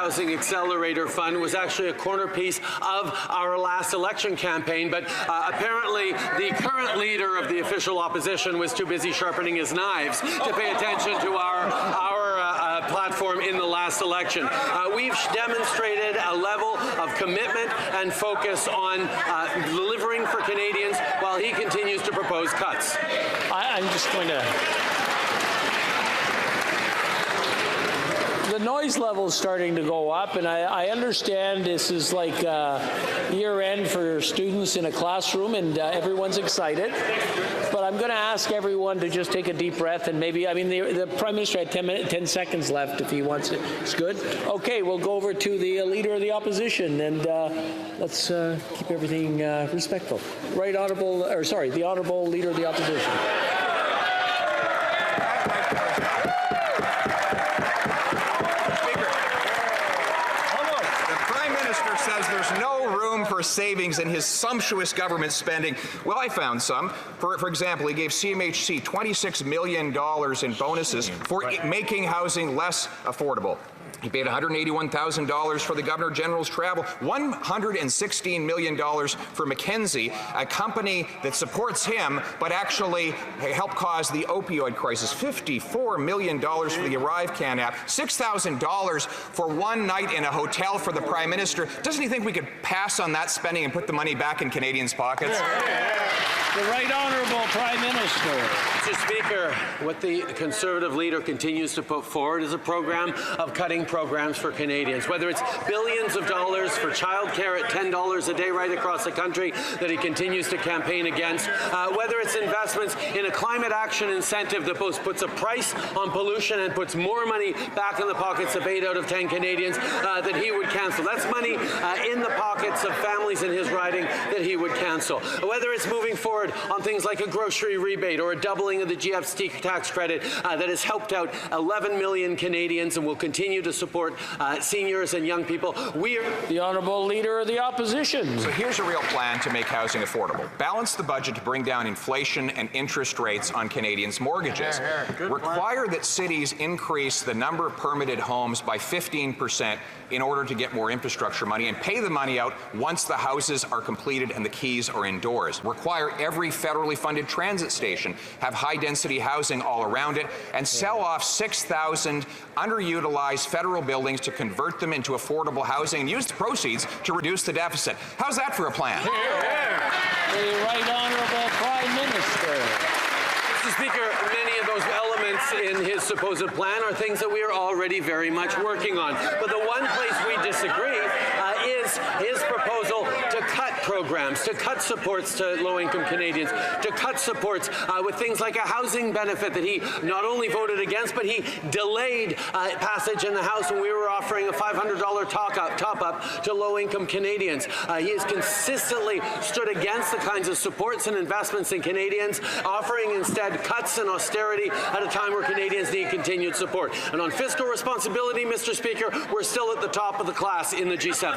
Housing Accelerator Fund was actually a corner piece of our last election campaign, but apparently the current leader of the official opposition was too busy sharpening his knives to pay attention to our platform in the last election. We've demonstrated a level of commitment and focus on delivering for Canadians while he continues to propose cuts. I'm just going to... The noise level is starting to go up, and I understand this is like year end for students in a classroom, and everyone's excited. But I'm going to ask everyone to just take a deep breath, and maybe, I mean, the Prime Minister had 10 seconds left if he wants it. It's good? Okay, we'll go over to the Leader of the Opposition, and let's keep everything respectful. Right Honourable, or sorry, the Honourable Leader of the Opposition. Says there's no room for savings in his sumptuous government spending. Well, I found some. For example, he gave CMHC $26 million in bonuses for making housing less affordable. He paid $181,000 for the Governor General's travel, $116 million for McKinsey, a company that supports him but actually helped cause the opioid crisis, $54 million for the ArriveCan app, $6,000 for one night in a hotel for the Prime Minister. Doesn't he think we could pass on that spending and put the money back in Canadians' pockets? The Right Honourable Prime Minister. Mr. Speaker, what the Conservative leader continues to put forward is a program of cutting programs for Canadians, whether it's billions of dollars for childcare at $10 a day right across the country that he continues to campaign against, whether it's investments in a climate action incentive that both puts a price on pollution and puts more money back in the pockets of 8 out of 10 Canadians that he would cancel. That's money in the pockets of families in his riding that he would cancel. Whether it's moving forward on things like a grocery rebate or a doubling of the GST tax credit that has helped out 11 million Canadians and will continue to support seniors and young people. The Honourable Leader of the Opposition. So here's a real plan to make housing affordable. Balance the budget to bring down inflation and interest rates on Canadians' mortgages. Require that cities increase the number of permitted homes by 15% in order to get more infrastructure money, and pay the money out once the houses are completed and the keys are indoors. Require every federally funded transit station have high-density housing all around it, and sell off 6,000 underutilized federal buildings to convert them into affordable housing and use the proceeds to reduce the deficit. How's that for a plan? The Right Honourable Prime Minister. Mr. Speaker, many of those elements in his supposed plan are things that we are already very much working on. But the one place we disagree is his proposal to cut programs, to cut supports to low-income Canadians, to cut supports with things like a housing benefit that he not only voted against, but he delayed passage in the House when we were offering a $500 top-up to low-income Canadians. He has consistently stood against the kinds of supports and investments in Canadians, offering instead cuts and austerity at a time where Canadians need continued support. And on fiscal responsibility, Mr. Speaker, we're still at the top of the class in the G7.